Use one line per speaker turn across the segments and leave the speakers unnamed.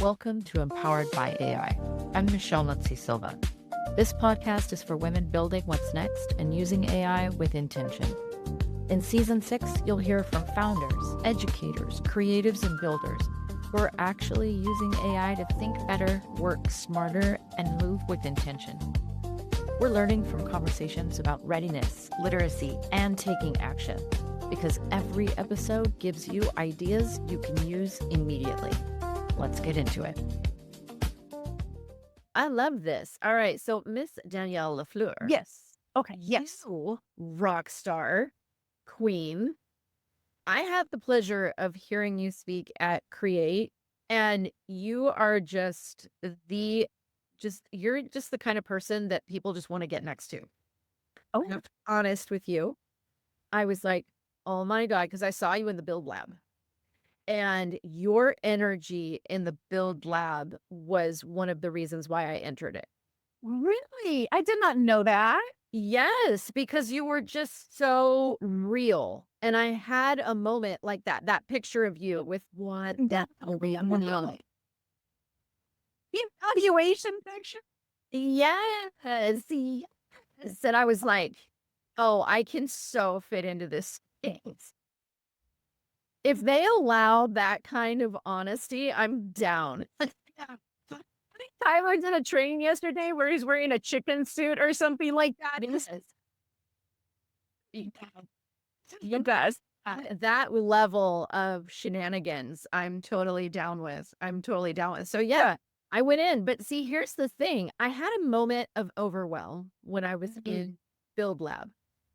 Welcome to Empowered by AI. I'm Michelle and Silva. This podcast is for women building what's next and using AI with intention. In Season 6, you'll hear from founders, educators, creatives, and builders who are actually using AI to think better, work smarter, and move with intention. We're learning from conversations about readiness, literacy, and taking action, because every episode gives you ideas you can use immediately. Let's get into it. I love this. All right. So, Miss Danielle LaFleur.
Yes. Okay. Yes.
You, rock star, queen. I had the pleasure of hearing you speak at Create, and you are you're just the kind of person that people just want to get next to.
Oh,
I'm honest with you. I was like, oh my God, because I saw you in the Build Lab. And your energy in the Build Lab was one of the reasons why I entered it.
really? I did not know that.
Yes, because you were just so real. And I had a moment like that picture of you with what that
The evaluation section.
yes. And I was like, oh, I can so fit into this space. If they allow that kind of honesty, I'm down.
Tyler did a training yesterday where he's wearing a chicken suit or something like that. He does.
That level of shenanigans, I'm totally down with. So yeah, I went in, but see, here's the thing. I had a moment of overwhelm when I was in Build Lab,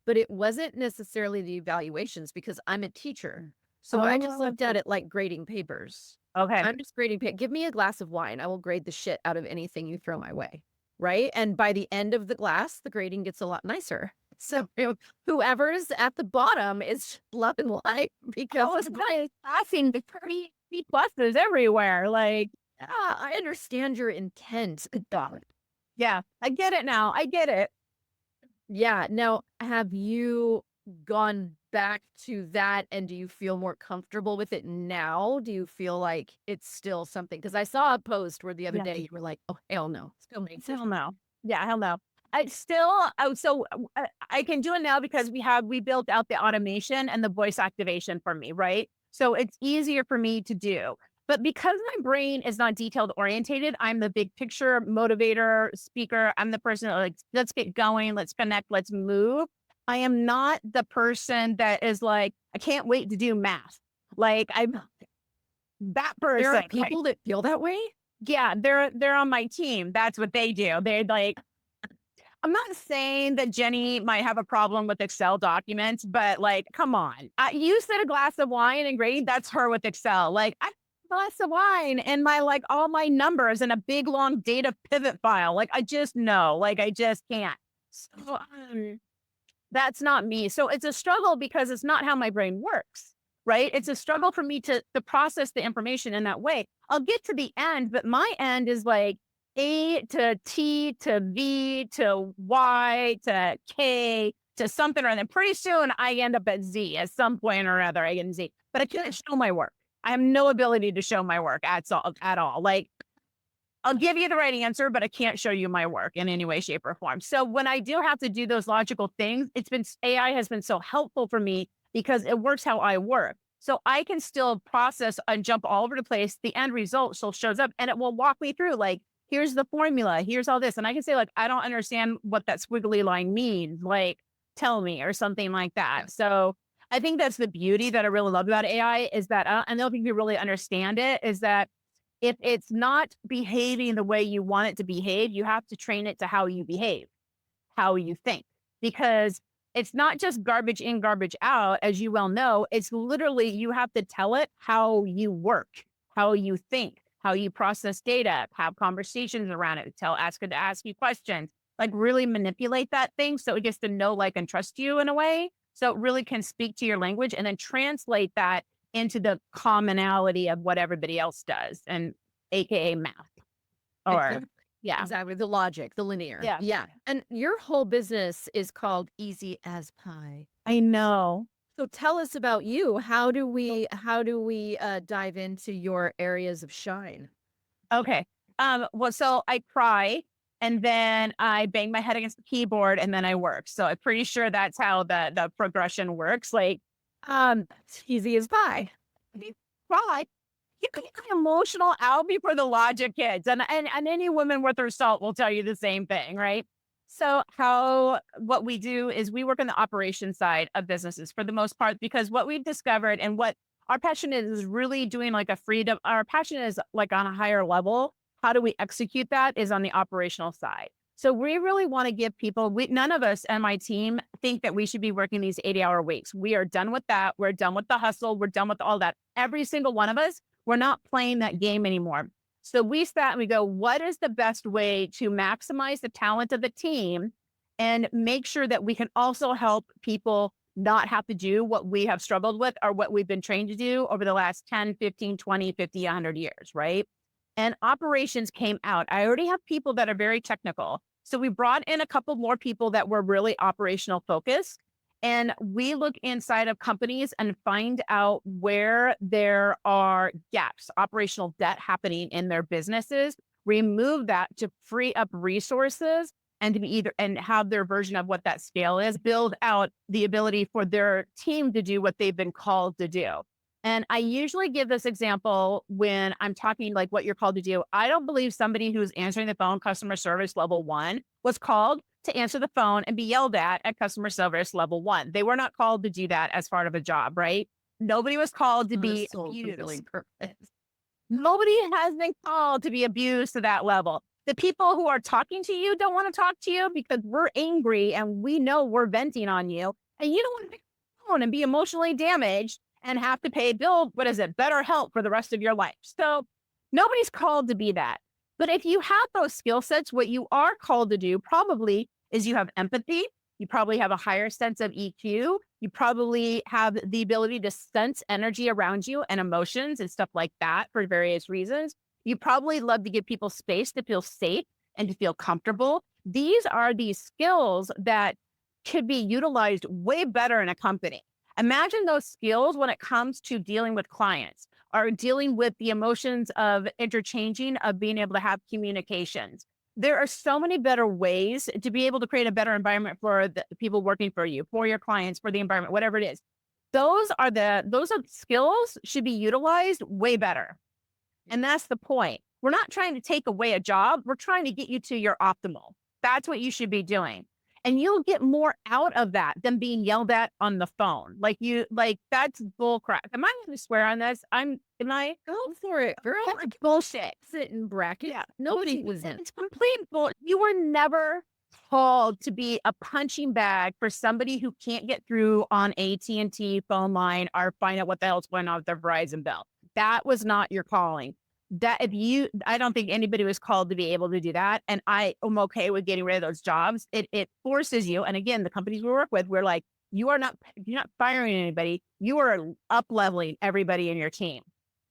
but it wasn't necessarily the evaluations because I'm a teacher. So I just looked at it like grading papers.
Okay.
I'm just grading. Give me a glass of wine. I will grade the shit out of anything you throw my way. Right. And by the end of the glass, the grading gets a lot nicer. So whoever's at the bottom is loving life because
I seen the pretty B pluses everywhere. Like,
I understand your intent.
yeah, I get it now. I get it.
Yeah. Now, have you gone back to that and do you feel more comfortable with it now? Do you feel like it's still something? Because I saw a post where the other day you were like, oh, hell no. Still makes
Hell no. Yeah, hell no. I can do it now because we built out the automation and the voice activation for me, right? So it's easier for me to do. But because my brain is not detailed orientated, I'm the big picture motivator, speaker. I'm the person that like, let's get going, let's connect, let's move. I am not the person that is like, I can't wait to do math. Like I'm that person.
There are people that feel that way?
Yeah, they're on my team. That's what they do. They're like, I'm not saying that Jenny might have a problem with Excel documents, but like, come on. You said a glass of wine and great. That's her with Excel. Like, I have a glass of wine and my like all my numbers in a big long data pivot file. Like, I just know, like, I just can't. So that's not me. So it's a struggle because it's not how my brain works, right? It's a struggle for me to process the information in that way. I'll get to the end, but my end is like A to T to V to Y to K to something or other. Pretty soon I end up at Z at some point or other. I get Z, but I can't show my work. I have no ability to show my work at all. Like, I'll give you the right answer, but I can't show you my work in any way, shape, or form. So when I do have to do those logical things, AI has been so helpful for me because it works how I work. So I can still process and jump all over the place. The end result still shows up and it will walk me through like, here's the formula, here's all this. And I can say like, I don't understand what that squiggly line means. Like, tell me or something like that. So I think that's the beauty that I really love about AI is that I don't think you really understand it is that if it's not behaving the way you want it to behave, you have to train it to how you behave, how you think, because it's not just garbage in, garbage out, as you well know. It's literally, you have to tell it how you work, how you think, how you process data, have conversations around it, ask it to ask you questions, like really manipulate that thing so it gets to know, like, and trust you in a way. So it really can speak to your language and then translate that into the commonality of what everybody else does, and AKA math. Or yeah,
exactly. The logic, the linear.
Yeah.
And your whole business is called EasyAsPie.
I know.
So tell us about you. How do we dive into your areas of shine?
Okay. Well, so I cry and then I bang my head against the keyboard and then I work. So I'm pretty sure that's how the progression works. Like, it's easy as pie. If you cry, you can get emotional. I'll be for the logic kids. And any woman worth her salt will tell you the same thing, right? So what we do is we work on the operation side of businesses for the most part, because what we've discovered and what our passion is really doing like a freedom. Our passion is like on a higher level. How do we execute that is on the operational side. So we really want to give people, none of us and my team think that we should be working these 80-hour weeks. We are done with that. We're done with the hustle. We're done with all that. Every single one of us, we're not playing that game anymore. So we sat and we go, what is the best way to maximize the talent of the team and make sure that we can also help people not have to do what we have struggled with or what we've been trained to do over the last 10, 15, 20, 50, 100 years, right? And operations came out. I already have people that are very technical. So we brought in a couple more people that were really operational focused. And we look inside of companies and find out where there are gaps, operational debt happening in their businesses, remove that to free up resources and to be either and have their version of what that scale is, build out the ability for their team to do what they've been called to do. And I usually give this example when I'm talking like what you're called to do. I don't believe somebody who's answering the phone, customer service level 1, was called to answer the phone and be yelled at customer service level 1. They were not called to do that as part of a job, right? Nobody was called to be abused. Nobody has been called to be abused to that level. The people who are talking to you don't want to talk to you because we're angry and we know we're venting on you. And you don't want to pick up the phone and be emotionally damaged and have to pay a bill. What is it? Better help for the rest of your life. So nobody's called to be that. But if you have those skill sets, what you are called to do probably is you have empathy. You probably have a higher sense of EQ. You probably have the ability to sense energy around you and emotions and stuff like that for various reasons. You probably love to give people space to feel safe and to feel comfortable. These are these skills that could be utilized way better in a company. Imagine those skills when it comes to dealing with clients or dealing with the emotions of interchanging, of being able to have communications. There are so many better ways to be able to create a better environment for the people working for you, for your clients, for the environment, whatever it is. Those are skills should be utilized way better. And that's the point. We're not trying to take away a job. We're trying to get you to your optimal. That's what you should be doing. And you'll get more out of that than being yelled at on the phone. That's bull crap. Am I going to swear on this? Am I?
Go for it, girl.
That's bullshit.
Sit in bracket.
Yeah.
Nobody was in.
It's complete bull. You were never called to be a punching bag for somebody who can't get through on AT&T phone line or find out what the hell's going on with their Verizon bill. That was not your calling. I don't think anybody was called to be able to do that. And I am okay with getting rid of those jobs. It forces you. And again, the companies we work with, we're like, you're not firing anybody. You are up leveling everybody in your team.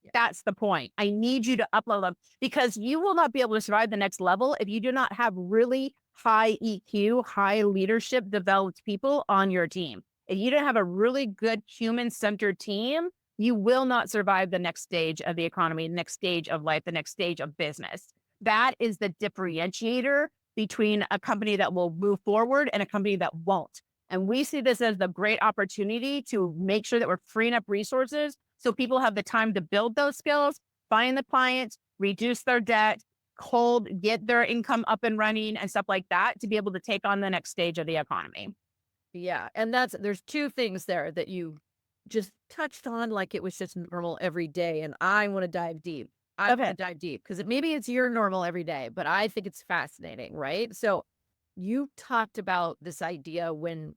Yeah. That's the point. I need you to up level them because you will not be able to survive the next level if you do not have really high EQ, high leadership developed people on your team. If you don't have a really good human-centered team, you will not survive the next stage of the economy, the next stage of life, the next stage of business. That is the differentiator between a company that will move forward and a company that won't. And we see this as the great opportunity to make sure that we're freeing up resources so people have the time to build those skills, find the clients, reduce their debt, get their income up and running and stuff like that to be able to take on the next stage of the economy.
Yeah. And there's two things there that you just touched on like it was just normal every day. And I want to dive deep. I want to dive deep because maybe it's your normal every day, but I think it's fascinating, right? So you talked about this idea when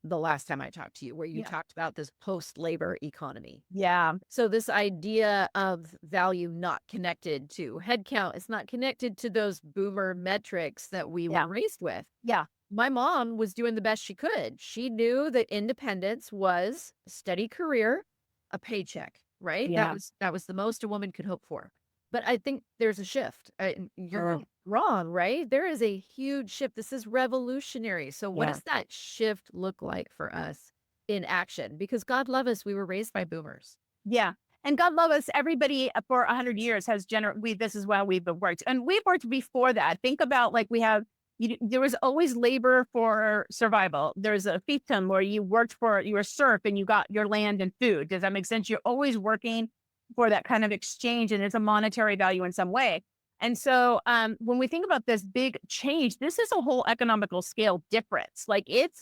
the last time I talked to you, where you talked about this post-labor economy.
Yeah.
So this idea of value not connected to headcount, it's not connected to those boomer metrics that we were raised with.
Yeah.
My mom was doing the best she could. She knew that independence was a steady career, a paycheck, right?
Yeah.
That was the most a woman could hope for. But I think there's a shift. You're wrong, right? There is a huge shift. This is revolutionary. So what does that shift look like for us in action? Because God love us, we were raised by boomers.
Yeah. And God love us, everybody for 100 years has this is why we've worked. And we've worked before that. Think about like there was always labor for survival. There's a fiefdom where you were a serf and you got your land and food. Does that make sense? You're always working for that kind of exchange and it's a monetary value in some way. And so when we think about this big change, this is a whole economical scale difference. Like it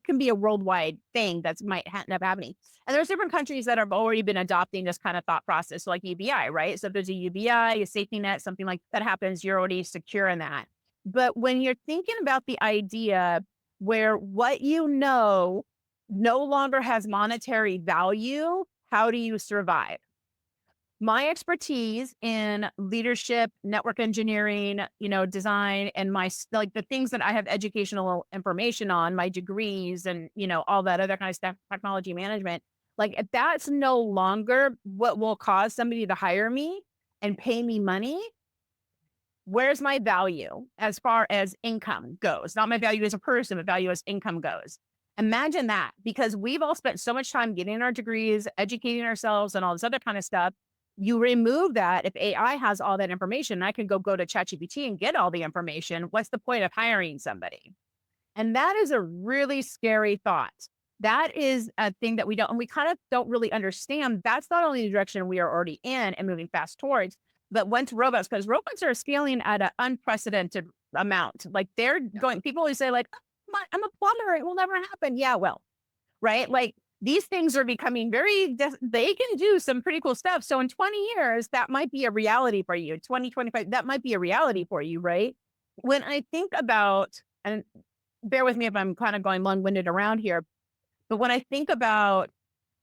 can be a worldwide thing that might end up happening. And there's different countries that have already been adopting this kind of thought process, like UBI, right? So if there's a UBI, a safety net, something like that happens, you're already secure in that. But when you're thinking about the idea where what you know no longer has monetary value, how do you survive? My expertise in leadership, network engineering, design, and like the things that I have educational information on, my degrees and, all that other kind of stuff, technology management, like if that's no longer what will cause somebody to hire me and pay me money, where's my value as far as income goes? Not my value as a person, but value as income goes. Imagine that, because we've all spent so much time getting our degrees, educating ourselves and all this other kind of stuff. You remove that. If AI has all that information, I can go to ChatGPT and get all the information. What's the point of hiring somebody? And that is a really scary thought. That is a thing that we kind of don't really understand. That's not only the direction we are already in and moving fast towards, but once because robots are scaling at an unprecedented amount. Like they're going, people always say like, I'm a plumber, it will never happen. Yeah, well, right? Like these things are becoming they can do some pretty cool stuff. So in 20 years, that might be a reality for you. 2025, that might be a reality for you, right? When I think about, and bear with me if I'm kind of going long-winded around here, but when I think about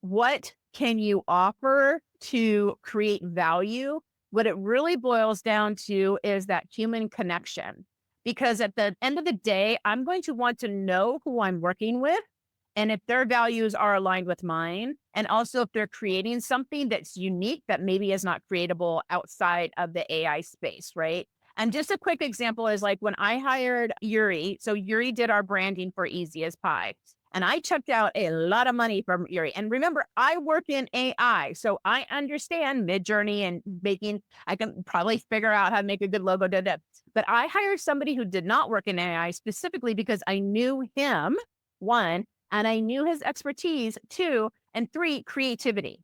what can you offer to create value, what it really boils down to is that human connection. Because at the end of the day, I'm going to want to know who I'm working with and if their values are aligned with mine, and also if they're creating something that's unique that maybe is not creatable outside of the AI space, right? And just a quick example is like when I hired Yuri. So Yuri did our branding for EasyAsPie. And I checked out a lot of money from Yuri. And remember, I work in AI, so I understand Midjourney and I can probably figure out how to make a good logo. But I hired somebody who did not work in AI specifically because I knew him, one, and I knew his expertise, two, and three, creativity.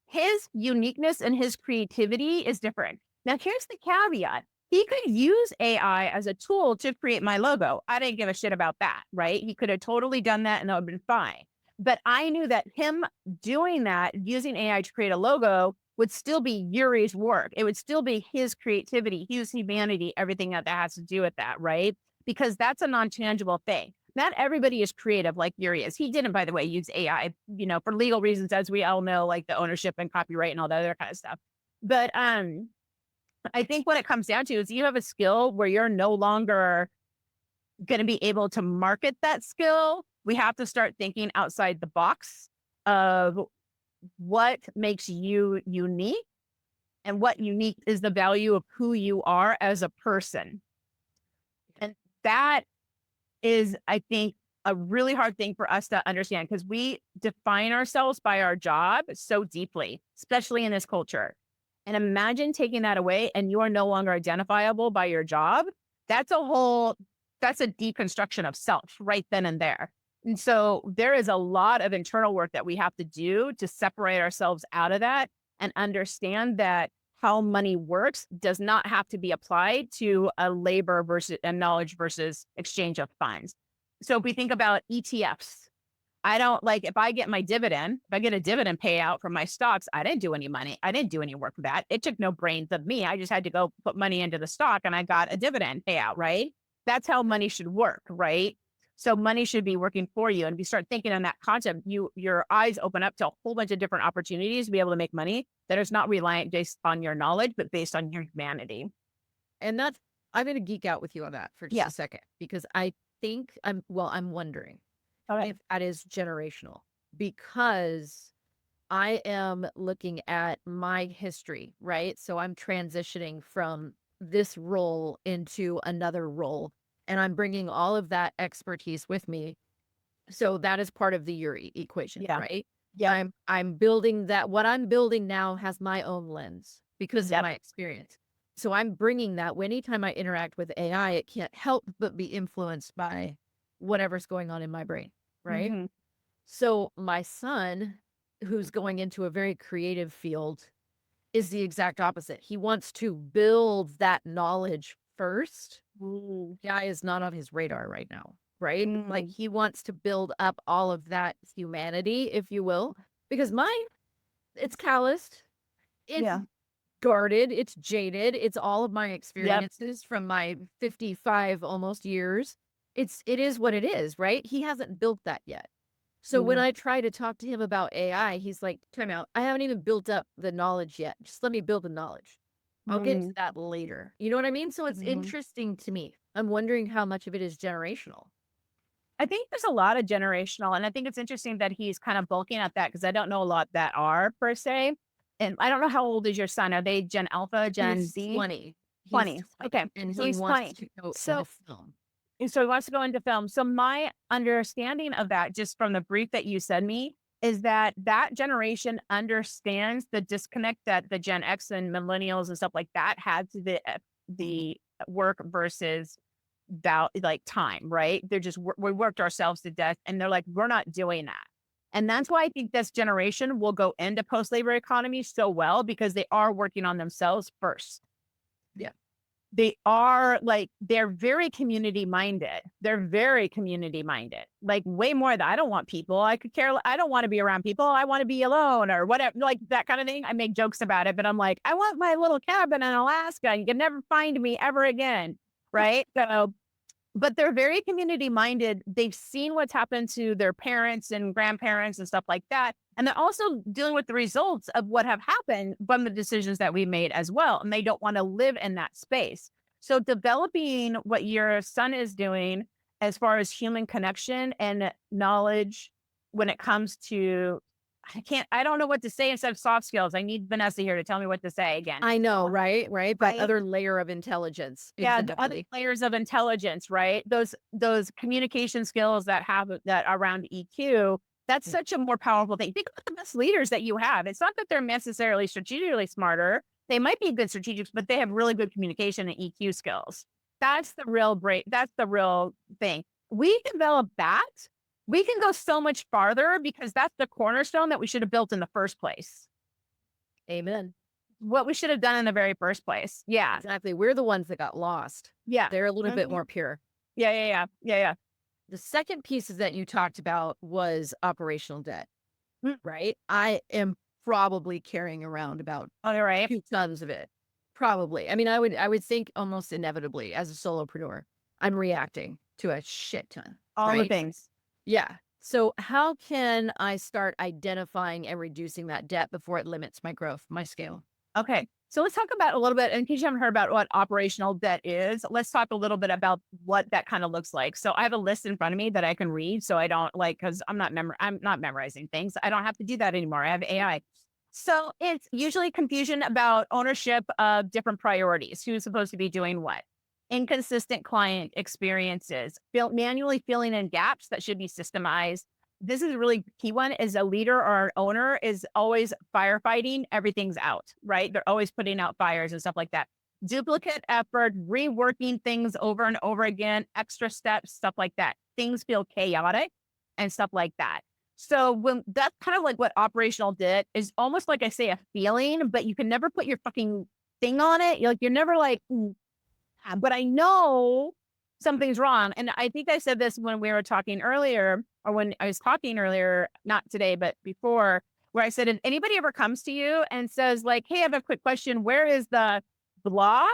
His uniqueness and his creativity is different. Now, here's the caveat. He could use AI as a tool to create my logo. I didn't give a shit about that, right? He could have totally done that and that would have been fine. But I knew that him doing that, using AI to create a logo, would still be Yuri's work. It would still be his creativity, his humanity, everything that has to do with that, right? Because that's a non-tangible thing. Not everybody is creative like Yuri is. He didn't, by the way, use AI, for legal reasons, as we all know, like the ownership and copyright and all that other kind of stuff. But I think what it comes down to is you have a skill where you're no longer going to be able to market that skill. We have to start thinking outside the box of what makes you unique and what unique is the value of who you are as a person. And that is, I think, a really hard thing for us to understand because we define ourselves by our job so deeply, especially in this culture. And imagine taking that away and you are no longer identifiable by your job. That's a deconstruction of self right then and there. And so there is a lot of internal work that we have to do to separate ourselves out of that and understand that how money works does not have to be applied to a labor versus a knowledge versus exchange of funds. So if we think about ETFs, if I get a dividend payout from my stocks, I didn't do any money. I didn't do any work for that. It took no brains of me. I just had to go put money into the stock and I got a dividend payout, right? That's how money should work, right? So money should be working for you. And if you start thinking on that concept, your eyes open up to a whole bunch of different opportunities to be able to make money that is not reliant based on your knowledge, but based on your humanity.
And I'm going to geek out with you on that for just a second, because I think I'm wondering if that is generational, because I am looking at my history, right? So I'm transitioning from this role into another role, and I'm bringing all of that expertise with me. So that is part of the Yuri equation, right?
Yeah.
I'm building that. What I'm building now has my own lens because of
Yep.
my experience. So I'm bringing that. Anytime I interact with AI, it can't help but be influenced by whatever's going on in my brain, right?
Mhm.
So my son, who's going into a very creative field, is the exact opposite. He wants to build that knowledge first.
Mm.
AI is not on his radar right now, right? Like
Mm.
he wants to build up all of that humanity, if you will, because mine, it's calloused, it's
Yeah.
guarded, it's jaded, it's all of my
Yep.
experiences from my 55 almost years. It is what it is, right? He hasn't built that yet. So when
Mhm.
I try to talk to him about AI, he's like, time out. I haven't even built up the knowledge yet. Just let me build the knowledge. I'll get to
Mhm.
that later. You know what I mean? So it's
Mhm.
interesting to me. I'm wondering how much of it is generational.
I think there's a lot of generational, and I think it's interesting that he's kind of bulking at that because I don't know a lot that are per se. And I don't know how old is your son? Are they Gen Alpha, Gen
He's
Z?
20. He's
20.
20,
Okay.
and
So
he
he's
wants
20.
to go into
So
film.
so he wants to go into film. So my understanding of that, just from the brief that you sent me, is that that generation understands the disconnect that the Gen X and millennials and stuff like that had to the work versus about like time, right? They're just we worked ourselves to death, and they're like, we're not doing that. And that's why I think this generation will go into post-labor economy so well because they are working on themselves first.
Yeah.
They are like, they're very community minded. They're very community minded, like way more than I don't want people. I could care. I don't want to be around people. I want to be alone or whatever, like that kind of thing. I make jokes about it, but I'm like, I want my little cabin in Alaska. You can never find me ever again. Right. So but they're very community minded. They've seen what's happened to their parents and grandparents and stuff like that. And they're also dealing with the results of what have happened from the decisions that we made as well. And they don't want to live in that space. So developing what your son is doing as far as human connection and knowledge when it comes to I don't know what to say instead of soft skills. I need Vanessa here to tell me what to say again.
I know, right? Right. That
Right?
other layer of intelligence.
Yeah, the other
Exactly.
layers of intelligence, right? Those communication skills that have that around EQ, that's
Mm.
such a more powerful thing. Think about the best leaders that you have. It's not that they're necessarily strategically smarter. They might be good strategics, but they have really good communication and EQ skills. That's the real break. That's the real thing. We develop that. We can go so much farther because that's the cornerstone that we should have built in the first place.
Amen.
What we should have done in the very first place. Yeah.
Exactly. We're the ones that got lost.
Yeah.
They're a little bit
Mhm.
more pure.
Yeah. Yeah. Yeah. Yeah. Yeah.
The second piece that you talked about was operational debt,
Mm.
right? I am probably carrying around about
All right.
2 tons of it. Probably. I mean, I would think almost inevitably as a solopreneur, I'm reacting to a shit ton,
All the
right?
things.
Yeah. So how can I start identifying and reducing that debt before it limits my growth, my scale?
Okay. So let's talk about a little bit, in case you haven't heard about what operational debt is, let's talk a little bit about what that kind of looks like. So I have a list in front of me that I can read. So I don't like, cause I'm not memorizing things. I don't have to do that anymore. I have AI. So it's usually confusion about ownership of different priorities. Who's supposed to be doing what? Inconsistent client experiences, manually filling in gaps that should be systemized. This is a really key one. Is a leader or an owner is always firefighting, everything's out, right? They're always putting out fires and stuff like that. Duplicate effort, reworking things over and over again, extra steps, stuff like that. Things feel chaotic and stuff like that. So when that's kind of like what operational debt is, almost like I say a feeling, but you can never put your fucking thing on it. You're never like, but I know something's wrong. And I think I said this when we were talking earlier, or when I was talking earlier, not today, but before, where I said, if anybody ever comes to you and says, like, hey, I have a quick question, where is the blah?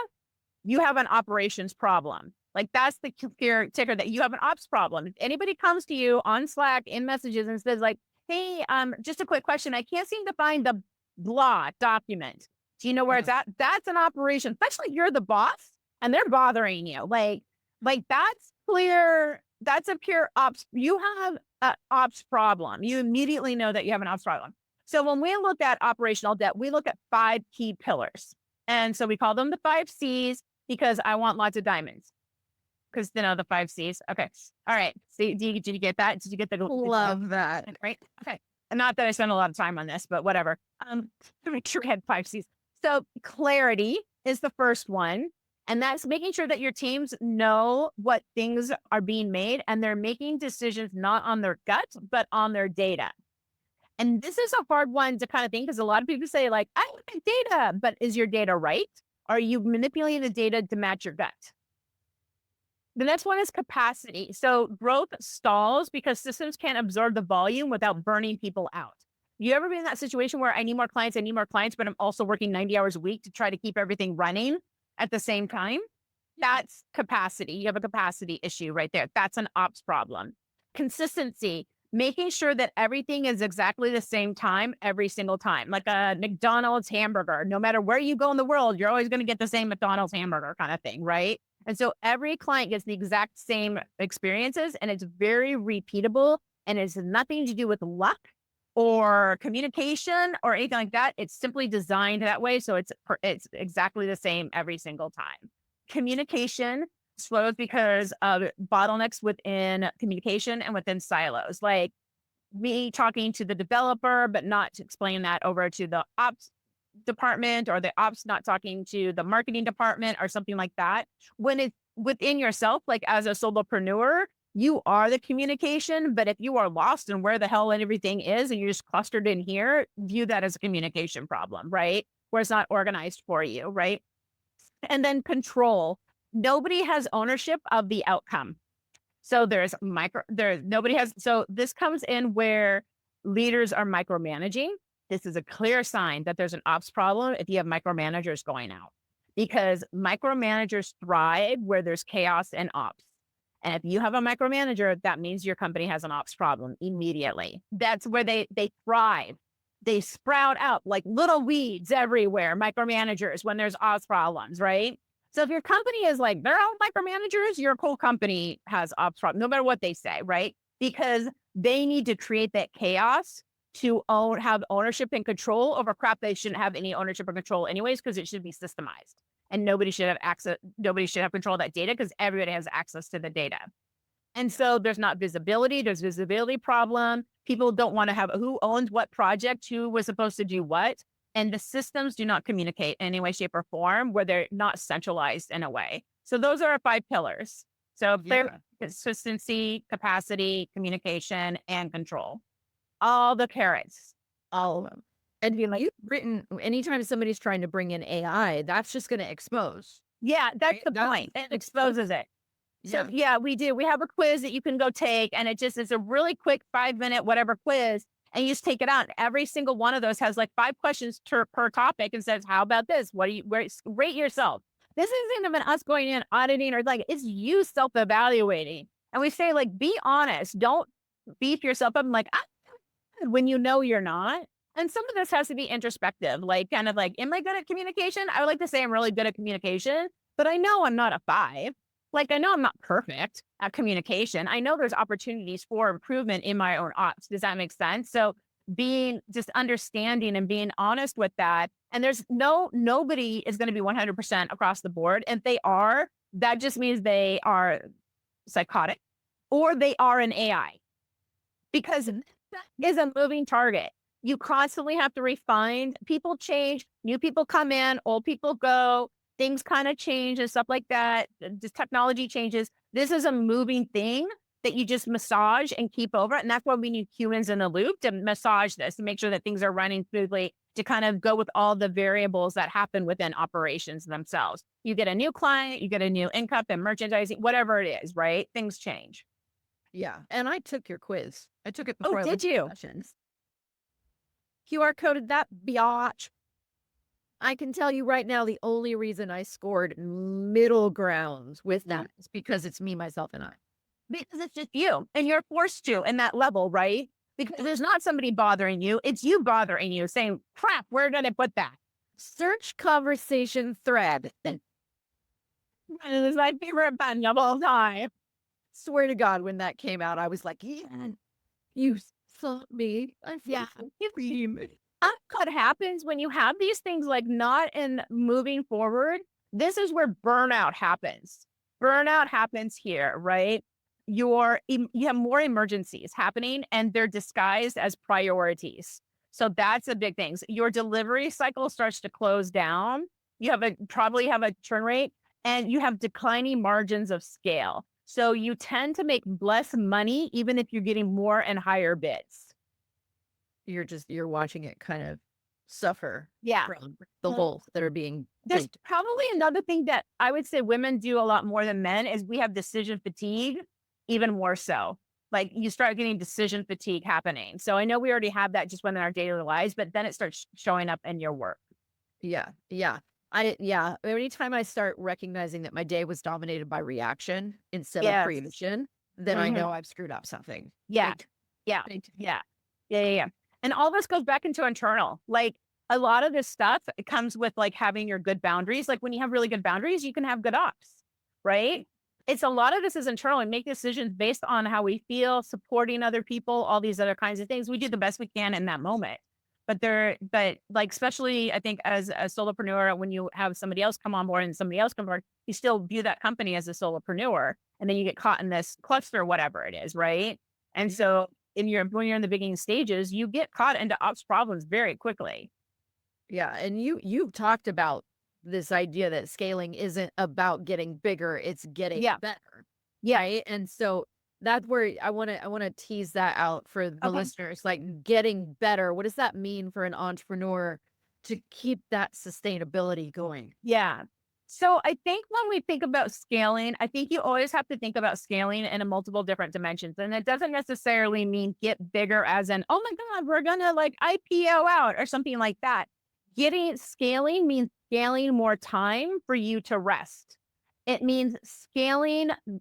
You have an operations problem. Like, that's the clear ticker that you have an ops problem. If anybody comes to you on Slack in messages and says, like, hey, just a quick question, I can't seem to find the blah document. Do you know where it's at? That's an operation, especially if you're the boss and they're bothering you. Like that's clear. That's a pure ops. You have an ops problem. You immediately know that you have an ops problem. So when we look at operational debt, we look at 5 key pillars. And so we call them the 5 C's because I want lots of diamonds. Because the 5 C's. Okay. All right. So did you get that? Did you get the
Love that.
right? Okay. Not that I spend a lot of time on this, but whatever. Make sure we had 5 C's. So clarity is the first one. And that's making sure that your teams know what things are being made and they're making decisions not on their gut, but on their data. And this is a hard one to kind of think because a lot of people say like, I look at data, but is your data right? Are you manipulating the data to match your gut? The next one is capacity. So growth stalls because systems can't absorb the volume without burning people out. You ever been in that situation where I need more clients, but I'm also working 90 hours a week to try to keep everything running at the same time? That's capacity. You have a capacity issue right there. That's an ops problem. Consistency, making sure that everything is exactly the same time every single time, like a McDonald's hamburger. No matter where you go in the world, you're always going to get the same McDonald's hamburger kind of thing, right? And so every client gets the exact same experiences and it's very repeatable and it's nothing to do with luck or communication or anything like that. It's simply designed that way. So it's exactly the same every single time. Communication slows because of bottlenecks within communication and within silos, like me talking to the developer, but not explaining that over to the ops department or the ops not talking to the marketing department or something like that. When it's within yourself, like as a solopreneur, you are the communication, but if you are lost in where the hell and everything is and you're just clustered in here, view that as a communication problem, right? Where it's not organized for you, right? And then control. Nobody has ownership of the outcome. So so this comes in where leaders are micromanaging. This is a clear sign that there's an ops problem if you have micromanagers going out, because micromanagers thrive where there's chaos and ops. And if you have a micromanager, that means your company has an ops problem immediately. That's where they thrive. They sprout out like little weeds everywhere, micromanagers, when there's ops problems, right? So if your company is like, they're all micromanagers, your whole company has ops problems, no matter what they say, right? Because they need to create that chaos to have ownership and control over crap they shouldn't have any ownership or control anyways, because it should be systemized. And nobody should have access, nobody should have control of that data because everybody has access to the data. And so there's not visibility, there's visibility problem. People don't want to have who owns what project, who was supposed to do what. And the systems do not communicate in any way, shape, or form where they're not centralized in a way. So those are our 5 pillars. So consistency, capacity, communication, and control. All the carrots.
All of them. And be like, you've written, anytime somebody's trying to bring in AI, that's just going to expose.
Yeah, that's the point. It exposes it. So yeah, we do. We have a quiz that you can go take, and it's a really quick 5-minute whatever quiz, and you just take it out. Every single one of those has like 5 questions per topic and says, how about this? Rate yourself. This isn't even us going in auditing or like, it's you self-evaluating. And we say like, be honest. Don't beat yourself up and like, when you know you're not. And some of this has to be introspective, like kind of like, am I good at communication? I would like to say I'm really good at communication, but I know I'm not a 5. Like, I know I'm not perfect at communication. I know there's opportunities for improvement in my own ops. Does that make sense? So being just understanding and being honest with that. And there's nobody is going to be 100% across the board. And if they are, that just means they are psychotic or they are an AI, because that is a moving target. You constantly have to refine. People change, new people come in, old people go, things kind of change and stuff like that. Just technology changes. This is a moving thing that you just massage and keep over. And that's why we need humans in the loop to massage this, to make sure that things are running smoothly, to kind of go with all the variables that happen within operations themselves. You get a new client, you get a new income and merchandising, whatever it is, right? Things change.
Yeah. And I took your quiz. I took it before.
Oh, did you?
Sessions. QR coded that biatch. I can tell you right now, the only reason I scored middle grounds with that is because it's me, myself, and I.
Because it's just you, and you're forced to in that level, right? Because there's not somebody bothering you. It's you bothering you, saying, crap, where did I put that?
Search conversation thread.
It is my favorite button of all time.
Swear to God, when that came out, I was like, yeah, you saw me.
Yeah. What happens when you have these things like not in moving forward? This is where burnout happens. Burnout happens here, right? you have more emergencies happening and they're disguised as priorities. So that's a big thing. So your delivery cycle starts to close down. You probably have a churn rate and you have declining margins of scale. So you tend to make less money, even if you're getting more and higher bids.
You're watching it kind of suffer
Yeah.
from the holes that are being
There's
digged.
probably another thing that I would say women do a lot more than men is we have decision fatigue, even more so. Like you start getting decision fatigue happening. So I know we already have that just within our daily lives, but then it starts showing up in your work.
Yeah. Yeah. Anytime I start recognizing that my day was dominated by reaction instead of
Yes.
prevision, then I
Mhm.
know I've screwed up something.
Yeah. Yeah. Yeah. And all this goes back into internal. Like a lot of this stuff, it comes with like having your good boundaries. Like when you have really good boundaries, you can have good ops, right? It's a lot of this is internal and make decisions based on how we feel, supporting other people, all these other kinds of things. We do the best we can in that moment. But like, especially I think as a solopreneur, when you have somebody else come on board and somebody else come on board, you still view that company as a solopreneur. And then you get caught in this cluster, whatever it is, right? And so when you're in the beginning stages, you get caught into ops problems very quickly.
Yeah. And you've talked about this idea that scaling isn't about getting bigger, it's getting better.
Yeah.
Right. And so that's where I want to tease that out for the listeners, like getting better. What does that mean for an entrepreneur to keep that sustainability going?
Yeah. So I think when we think about scaling, I think you always have to think about scaling in a multiple different dimensions. And it doesn't necessarily mean get bigger as in, oh my God, we're gonna like IPO out or something like that. Scaling means scaling more time for you to rest. It means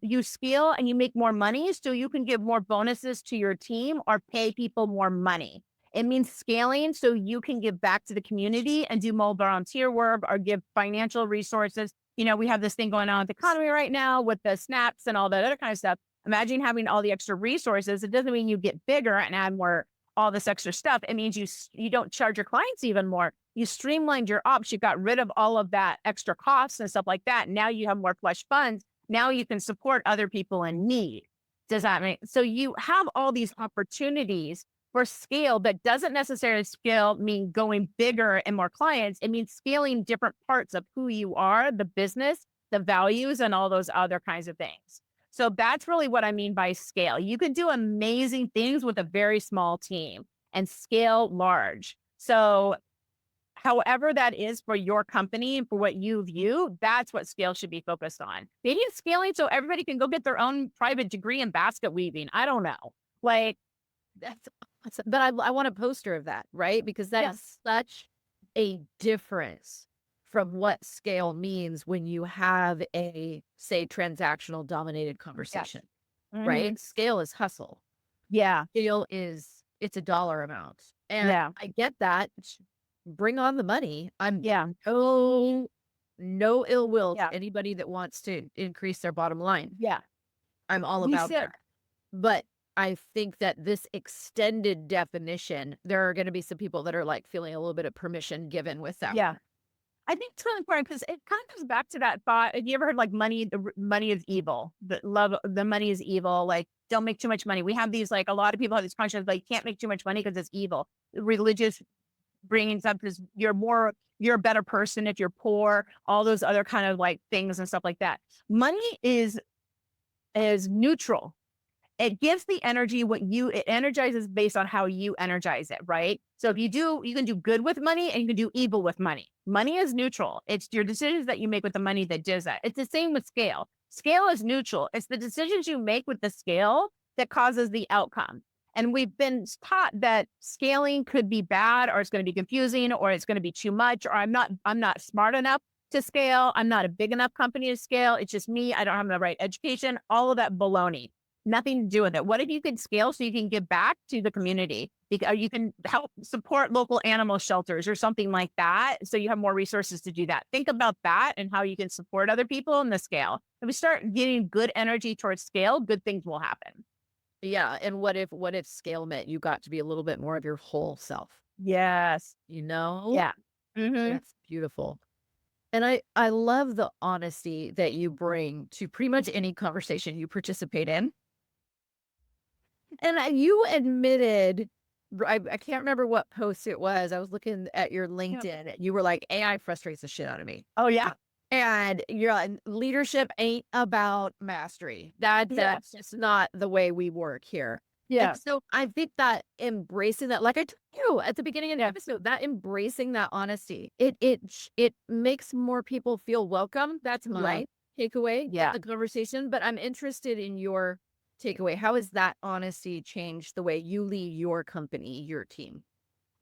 you scale and you make more money so you can give more bonuses to your team or pay people more money. It means scaling so you can give back to the community and do more volunteer work or give financial resources. You know, we have this thing going on with the economy right now with the snaps and all that other kind of stuff. Imagine having all the extra resources. It doesn't mean you get bigger and add more, all this extra stuff. It means you don't charge your clients even more. You streamlined your ops. You got rid of all of that extra costs and stuff like that. Now you have more flush funds. Now you can support other people in need. Does that make so? You have all these opportunities for scale, but doesn't necessarily scale mean going bigger and more clients. It means scaling different parts of who you are, the business, the values, and all those other kinds of things. So that's really what I mean by scale. You can do amazing things with a very small team and scale large. So however that is for your company and for what you view, that's what scale should be focused on. Maybe it's scaling so everybody can go get their own private degree in basket weaving. I don't know. Like,
but I want a poster of that, right? Because that's such a difference from what scale means when you have a, say, transactional dominated conversation, right? Scale is hustle.
Yeah.
Scale it's a dollar amount. And I get that. Bring on the money. I'm no ill will to anybody that wants to increase their bottom line.
Yeah.
I'm all about that. But I think that this extended definition, there are going to be some people that are like feeling a little bit of permission given with that.
Yeah. I think it's really important because it kind of comes back to that thought. Have you ever heard like money is evil? The money is evil. Like, don't make too much money. We have these, like, a lot of people have these conscience, like, you can't make too much money because it's evil. Religious bringing stuff is you're a better person if you're poor, all those other kind of like things and stuff like that. Money is neutral. It gives the energy it energizes based on how you energize it, right? So you can do good with money and you can do evil with money. Money is neutral. It's your decisions that you make with the money that does that. It's the same with scale. Scale is neutral. It's the decisions you make with the scale that causes the outcome. And we've been taught that scaling could be bad, or it's going to be confusing, or it's going to be too much, or I'm not smart enough to scale. I'm not a big enough company to scale. It's just me. I don't have the right education. All of that baloney. Nothing to do with it. What if you could scale so you can give back to the community? You can help support local animal shelters or something like that. So you have more resources to do that. Think about that and how you can support other people in the scale. If we start getting good energy towards scale, good things will happen.
Yeah. And what if scale meant you got to be a little bit more of your whole self?
Yes.
You know?
Yeah.
That's beautiful. And I love the honesty that you bring to pretty much any conversation you participate in. And you admitted, I can't remember what post it was. I was looking at your
Yep.
LinkedIn. You were like, AI frustrates the shit out of me.
Oh yeah.
And you're like, leadership ain't about mastery. That's just not the way we work here.
Yeah.
And so I think that embracing that, like I told you at the beginning of the episode, that embracing that honesty, it makes more people feel welcome. That's my takeaway
Yeah.
in the conversation. But I'm interested in your takeaway. How has that honesty changed the way you lead your company, your team?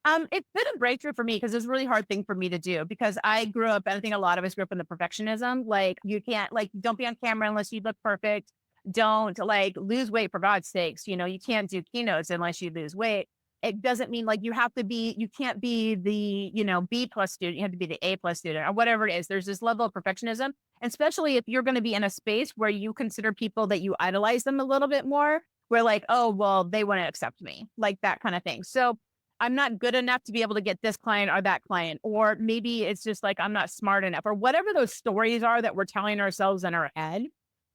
It's been a breakthrough for me because it's a really hard thing for me to do because I grew up, and I think a lot of us grew up in the perfectionism. Like you can't don't be on camera unless you look perfect. Don't lose weight for God's sakes. You can't do keynotes unless you lose weight. It doesn't mean you have to be, you can't be the, B plus student. You have to be the A plus student or whatever it is. There's this level of perfectionism, and especially if you're going to be in a space where you consider people that you idolize them a little bit more, where oh, well, they want to accept me, like that kind of thing. So I'm not good enough to be able to get this client or that client, or maybe it's just I'm not smart enough, or whatever those stories are that we're telling ourselves in our head.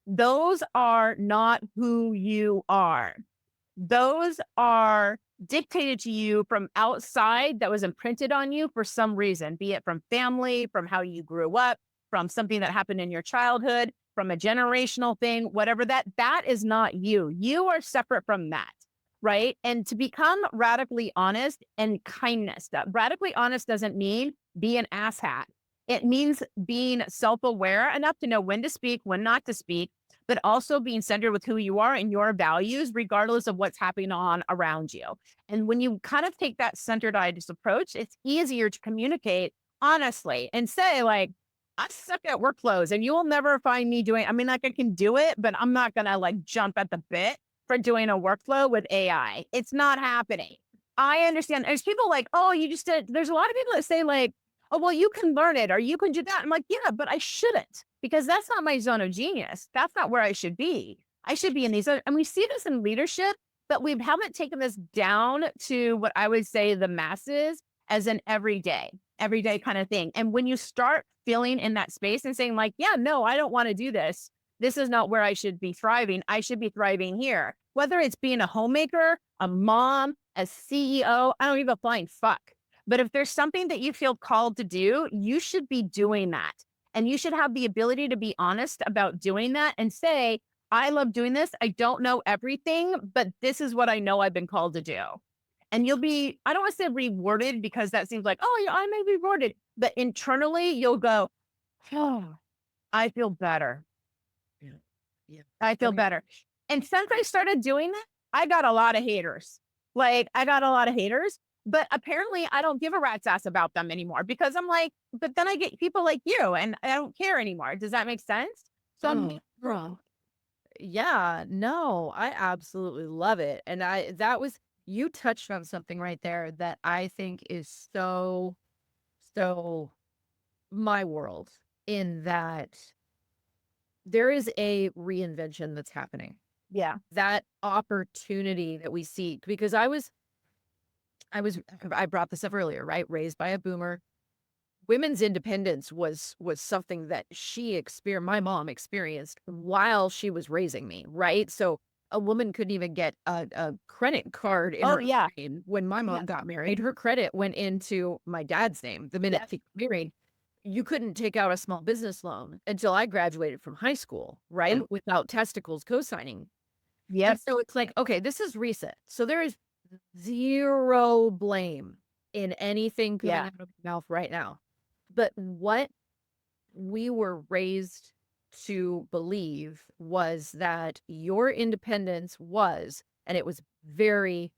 Those are not who you are. Those are dictated to you from outside that was imprinted on you for some reason, be it from family, from how you grew up, from something that happened in your childhood, from a generational thing, whatever that is not you. You are separate from that. Right. And to become radically honest and kindness, that radically honest doesn't mean be an asshat. It means being self-aware enough to know when to speak, when not to speak, but also being centered with who you are and your values, regardless of what's happening on around you. And when you kind of take that centeredized approach, it's easier to communicate honestly and say, I suck at workflows and you will never find me doing, I mean, I can do it, but I'm not going to jump at the bit for doing a workflow with AI. It's not happening. I understand. There's people oh, you just did. There's a lot of people that say oh, well, you can learn it or you can do that. I'm like, yeah, but I shouldn't because that's not my zone of genius. That's not where I should be. I should be in these. And we see this in leadership, but we haven't taken this down to what I would say the masses as an everyday kind of thing. And when you start feeling in that space and saying yeah, no, I don't want to do this. This is not where I should be thriving. I should be thriving here. Whether it's being a homemaker, a mom, a CEO, I don't give a flying fuck. But if there's something that you feel called to do, you should be doing that. And you should have the ability to be honest about doing that and say, I love doing this. I don't know everything, but this is what I know I've been called to do. And you'll be, I don't want to say rewarded because that seems oh, yeah, I may be rewarded. But internally, you'll go, oh, I feel better.
Yeah.
I feel better. And since I started doing that, I got a lot of haters. But apparently I don't give a rat's ass about them anymore because I'm but then I get people like you and I don't care anymore. Does that make sense? So I'm
Bro. Yeah, no, I absolutely love it. And you touched on something right there that I think is so my world in that there is a reinvention that's happening.
yeah.
That opportunity that we see, because I brought this up earlier, right? Raised by a boomer. Women's independence was something that my mom experienced while she was raising me, right? So a woman couldn't even get a credit card in her name. When my mom got married, her credit went into my dad's name the minute she got married. You couldn't take out a small business loan until I graduated from high school, right? Without testicles co-signing.
Yep.
And so it's okay, this is recent. So there is zero blame in anything coming out of my mouth right now. But what we were raised to believe was that your independence and it was very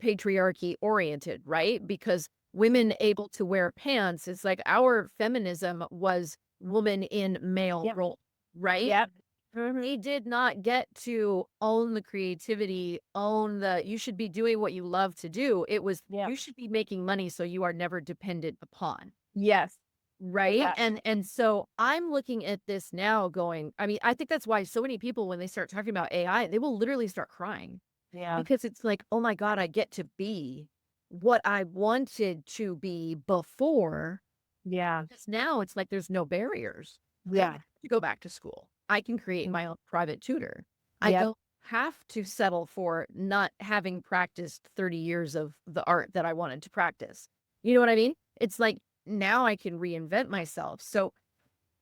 patriarchy oriented, right? Because women able to wear pants, it's our feminism was woman in male role, right?
Yep.
We did not get to own the creativity, you should be doing what you love to do. It was, you should be making money so you are never dependent upon.
Yes.
Right.
Yeah.
And so I'm looking at this now going, I mean, I think that's why so many people, when they start talking about AI, they will literally start crying.
Yeah.
Because it's oh my God, I get to be what I wanted to be before.
Yeah.
Because now it's there's no barriers.
Yeah.
To go back to school. I can create my own private tutor. I don't have to settle for not having practiced 30 years of the art that I wanted to practice. You know what I mean? It's like now I can reinvent myself. So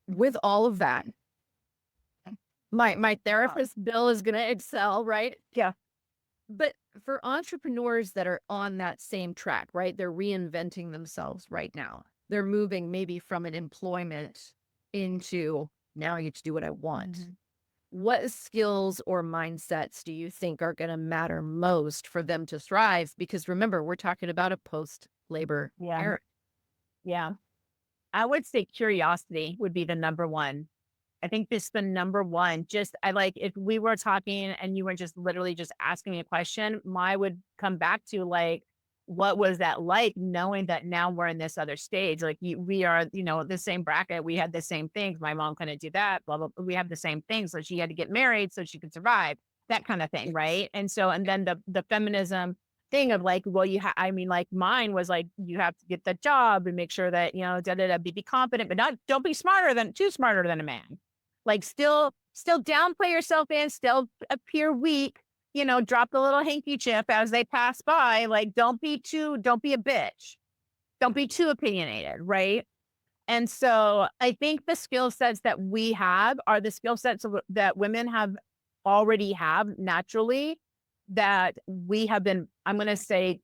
with all of that, my therapist bill is going to excel, right?
Yeah.
But for entrepreneurs that are on that same track, right? They're reinventing themselves right now. They're moving maybe from an employment into now I get to do what I want.
Mhm.
What skills or mindsets do you think are going to matter most for them to thrive? Because remember, we're talking about a post-labor
Yeah.
era.
Yeah. I would say curiosity would be the number one. I think this the number one. Just I like if we were talking and you were just literally just asking me a question, my would come back to like, what was that like knowing that now we're in this other stage? Like we are, the same bracket. We had the same things. My mom couldn't do that. Blah, blah, blah. We have the same things. So she had to get married so she could survive. That kind of thing, right? And so, and then the feminism thing of like, well, I mean, like mine was like, you have to get the job and make sure that, be confident, but don't be too smarter than a man. Like still downplay yourself and still appear weak, drop the little hanky chip as they pass by. Like, don't be a bitch. Don't be too opinionated. Right. And so I think the skill sets that we have are the skill sets that women already have naturally that we have been, I'm going to say,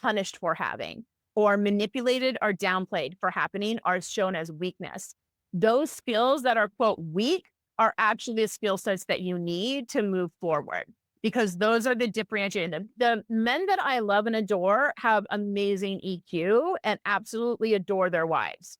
punished for having or manipulated or downplayed for happening are shown as weakness. Those skills that are, quote, weak are actually the skill sets that you need to move forward because those are the differentiating. The men that I love and adore have amazing EQ and absolutely adore their wives.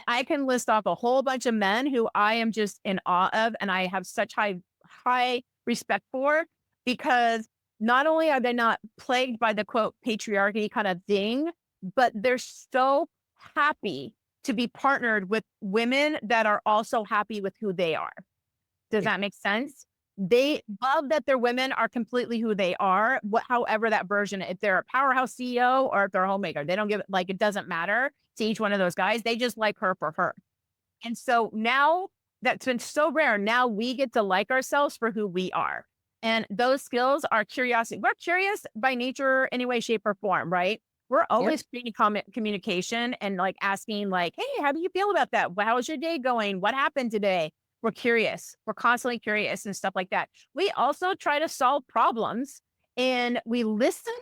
I can list off a whole bunch of men who I am just in awe of and I have such high respect for because not only are they not plagued by the quote patriarchy kind of thing, but they're so happy to be partnered with women that are also happy with who they are. Does that make sense? They love that their women are completely who they are, however that version, if they're a powerhouse CEO or if they're a homemaker, they don't give it, like, it doesn't matter to each one of those guys. They just like her for her. And so now that's been so rare. Now we get to like ourselves for who we are. And those skills are curiosity. We're curious by nature, any way, shape, or form, right? We're always creating communication and like asking like, hey, how do you feel about that? How is your day going? What happened today? We're curious. We're constantly curious and stuff like that. We also try to solve problems and we listen.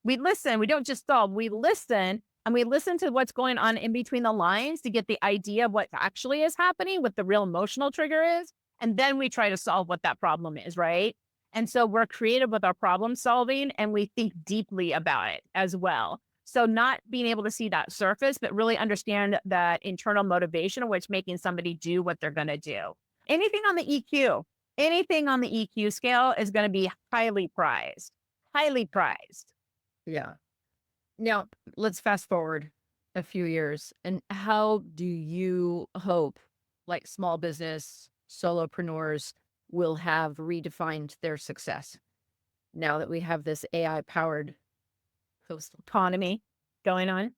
We listen. We don't just solve. We listen and we listen to what's going on in between the lines to get the idea of what actually is happening, what the real emotional trigger is. And then we try to solve what that problem is, right? And so we're creative with our problem solving and we think deeply about it as well. So not being able to see that surface, but really understand that internal motivation, which making somebody do what they're going to do. Anything on the EQ scale is going to be highly prized.
Yeah. Now, let's fast forward a few years. And how do you hope like small business solopreneurs will have redefined their success now that we have this AI powered
coastal economy going on?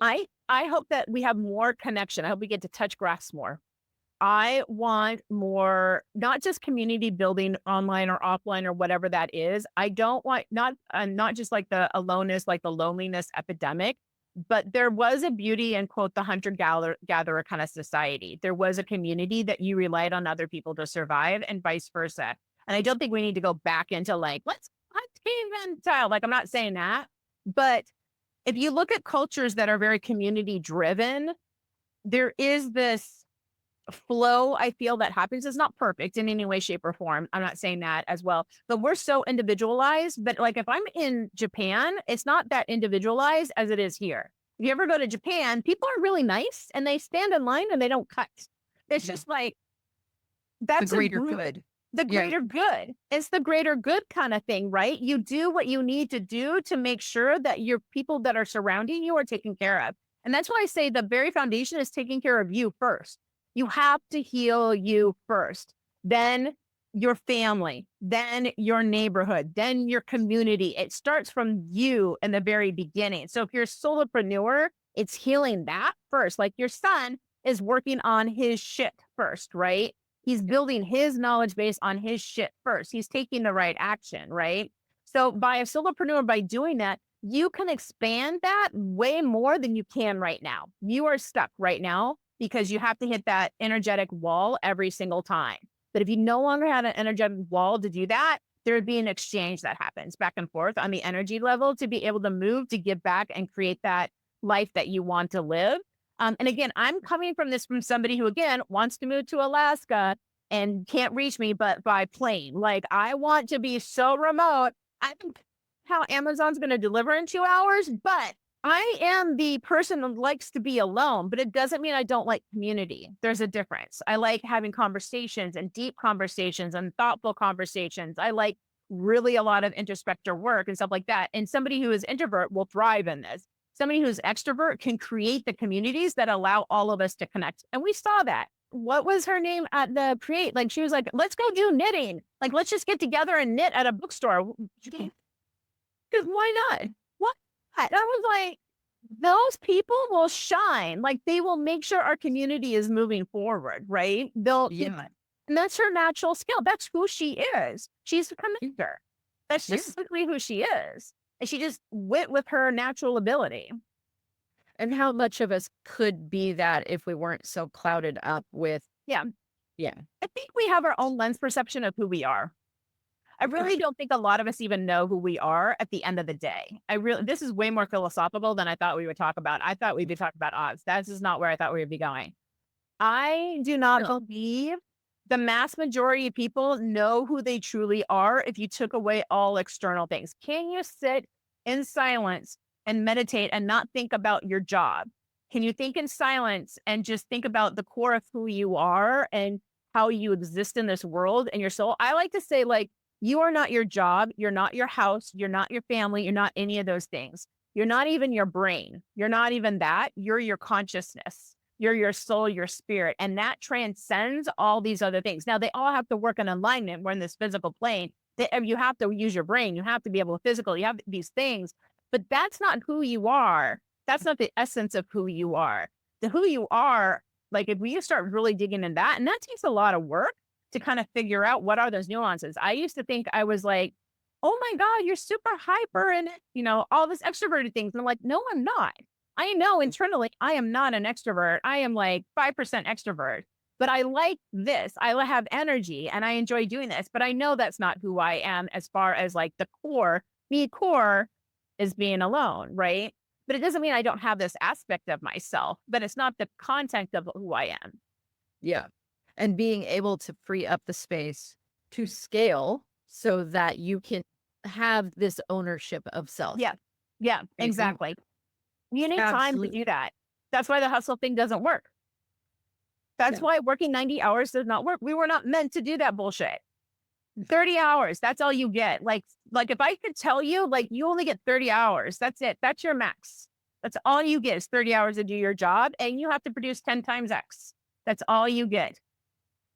I hope that we have more connection. I hope we get to touch grass more. I want more, not just community building online or offline or whatever that is. I don't want not just like the aloneness, like the loneliness epidemic, but there was a beauty in quote the hunter-gatherer kind of society. There was a community that you relied on other people to survive and vice versa. And I don't think we need to go back into like, let's caveman style. Like, I'm not saying that, but if you look at cultures that are very community driven, there is this flow I feel that happens. It's not perfect in any way, shape, or form. I'm not saying that as well, but we're so individualized. But like if I'm in Japan, it's not that individualized as it is here. If you ever go to Japan, people are really nice and they stand in line and they don't cut. It's just like, that's
the greater good.
The greater good. It's the greater good kind of thing, right? You do what you need to do to make sure that your people that are surrounding you are taken care of. And that's why I say the very foundation is taking care of you first. You have to heal you first, then your family, then your neighborhood, then your community. It starts from you in the very beginning. So if you're a solopreneur, it's healing that first. Like your son is working on his shit first, right? He's building his knowledge base on his shit first. He's taking the right action, right? So by a solopreneur, by doing that, you can expand that way more than you can right now. You are stuck right now because you have to hit that energetic wall every single time. But if you no longer had an energetic wall to do that, there would be an exchange that happens back and forth on the energy level to be able to move, to give back and create that life that you want to live. And again, I'm coming from this from somebody who, again, wants to move to Alaska and can't reach me but by plane. Like, I want to be so remote. I think how Amazon's going to deliver in 2 hours, but I am the person that likes to be alone, but it doesn't mean I don't like community. There's a difference. I like having conversations and deep conversations and thoughtful conversations. I like really a lot of introspective work and stuff like that. And somebody who is introvert will thrive in this. Somebody who's extrovert can create the communities that allow all of us to connect. And we saw that. What was her name at the Create? Like, she was like, let's go do knitting. Like, let's just get together and knit at a bookstore. Because why not? What? And I was like, those people will shine. Like, they will make sure our community is moving forward, right?
Yeah.
And that's her natural skill. That's who she is. She's a connector. That's just simply who she is. And she just went with her natural ability.
And how much of us could be that if we weren't so clouded up with,
Yeah.
yeah,
I think we have our own lens perception of who we are. I really don't think a lot of us even know who we are at the end of the day. This is way more philosophical than I thought we would talk about. I thought we'd be talking about odds. This is not where I thought we would be going. I do not believe the mass majority of people know who they truly are if you took away all external things. Can you sit in silence and meditate and not think about your job? Can you think in silence and just think about the core of who you are and how you exist in this world and your soul? I like to say, like, you are not your job. You're not your house. You're not your family. You're not any of those things. You're not even your brain. You're not even that. You're your consciousness. You're your soul, your spirit. And that transcends all these other things. Now, they all have to work in alignment. We're in this physical plane. You have to use your brain. You have to be able to physical. You have these things. But that's not who you are. That's not the essence of who you are. The who you are, like, if we start really digging in that, and that takes a lot of work to kind of figure out what are those nuances. I used to think I was like, oh my God, you're super hyper and, all this extroverted things. And I'm like, no, I'm not. I know internally I am not an extrovert. I am like 5% extrovert, but I like this. I have energy and I enjoy doing this, but I know that's not who I am as far as like the core. Me core is being alone, right? But it doesn't mean I don't have this aspect of myself, but it's not the content of who I am.
Yeah. And being able to free up the space to scale so that you can have this ownership of self.
Yeah. Yeah, exactly. You need time to do that. That's why the hustle thing doesn't work. That's why working 90 hours does not work. We were not meant to do that bullshit. 30 hours, that's all you get. Like if I could tell you, like, you only get 30 hours. That's it. That's your max. That's all you get is 30 hours to do your job. And you have to produce 10 times X. That's all you get.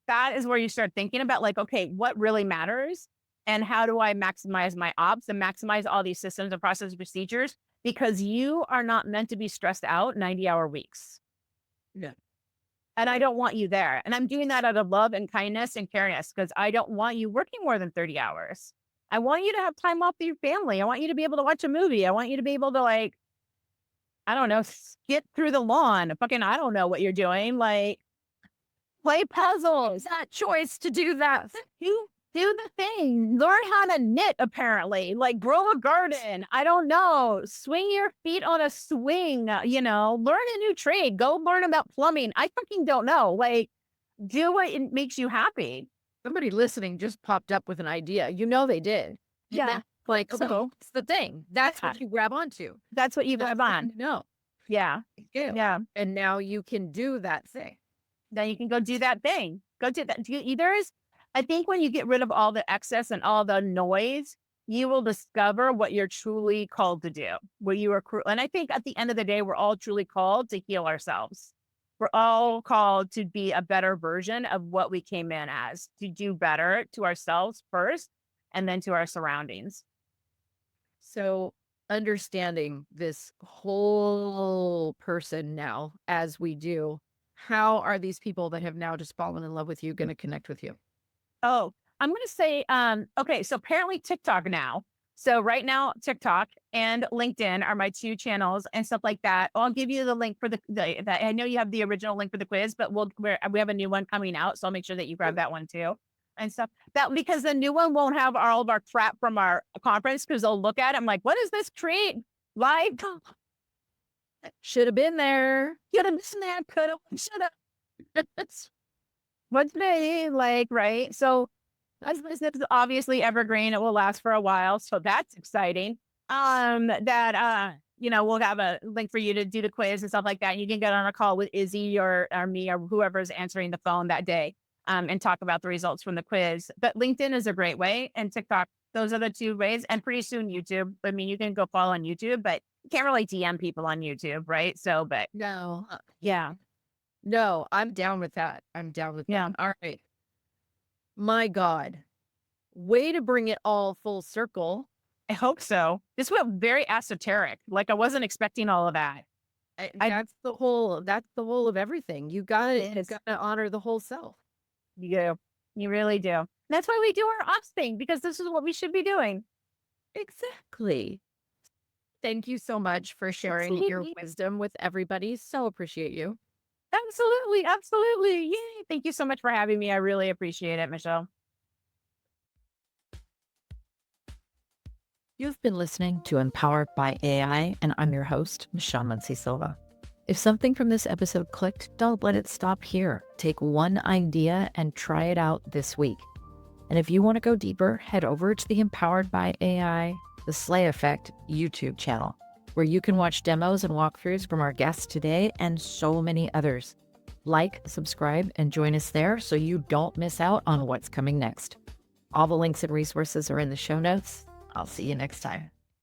That is where you start thinking about, like, okay, what really matters and how do I maximize my ops and maximize all these systems and process and procedures? Because you are not meant to be stressed out 90-hour weeks.
Yeah.
And I don't want you there. And I'm doing that out of love and kindness and caringness because I don't want you working more than 30 hours. I want you to have time off with your family. I want you to be able to watch a movie. I want you to be able to, like, I don't know, skip through the lawn. Fucking, I don't know what you're doing. Like, play puzzles.
That choice to do that.
You do the thing. Learn how to knit, apparently. Like, grow a garden. I don't know. Swing your feet on a swing, learn a new trade. Go learn about plumbing. I fucking don't know. Like, do what it makes you happy.
Somebody listening just popped up with an idea. They did.
Yeah.
Like, so it's the thing. That's what you grab onto.
That's what you grab on.
No.
Yeah.
Yeah. And now you can do that thing.
Then you can go do that thing. Go do that. I think when you get rid of all the excess and all the noise, you will discover what you're truly called to do, what you are. And I think at the end of the day, we're all truly called to heal ourselves. We're all called to be a better version of what we came in as, to do better to ourselves first, and then to our surroundings.
So understanding this whole person now, as we do, how are these people that have now just fallen in love with you going to connect with you?
Oh, I'm going to say, okay, so apparently TikTok now. So right now, TikTok and LinkedIn are my two channels and stuff like that. I'll give you the link for that. I know you have the original link for the quiz, but we have a new one coming out. So I'll make sure that you grab that one too and stuff that because the new one won't have all of our crap from our conference because they'll look at it. I'm like, what is this create live?
Should have been there.
Could have missed that. Could have. Should have. What's me like, right? So this is obviously evergreen. It will last for a while. So that's exciting. We'll have a link for you to do the quiz and stuff like that. You can get on a call with Izzy or me or whoever's answering the phone that day and talk about the results from the quiz. But LinkedIn is a great way and TikTok. Those are the two ways. And pretty soon YouTube. I mean, you can go follow on YouTube, but you can't really DM people on YouTube, right? So, but
No.
yeah.
No, I'm down with that. I'm down with
Yeah.
that. All right. My God. Way to bring it all full circle.
I hope so. This went very esoteric. Like I wasn't expecting all of that.
That's the whole of everything. You gotta honor the whole self.
You really do. That's why we do our ops thing, because this is what we should be doing.
Exactly. Thank you so much for sharing your wisdom with everybody. So appreciate you.
Absolutely. Absolutely. Yay. Thank you so much for having me. I really appreciate it, Michelle.
You've been listening to Empowered by AI, and I'm your host, Michelle and Silva. If something from this episode clicked, don't let it stop here. Take one idea and try it out this week. And if you want to go deeper, head over to the Empowered by AI, the Slay Effect YouTube channel, where you can watch demos and walkthroughs from our guests today and so many others. Like, subscribe, and join us there so you don't miss out on what's coming next. All the links and resources are in the show notes. I'll see you next time.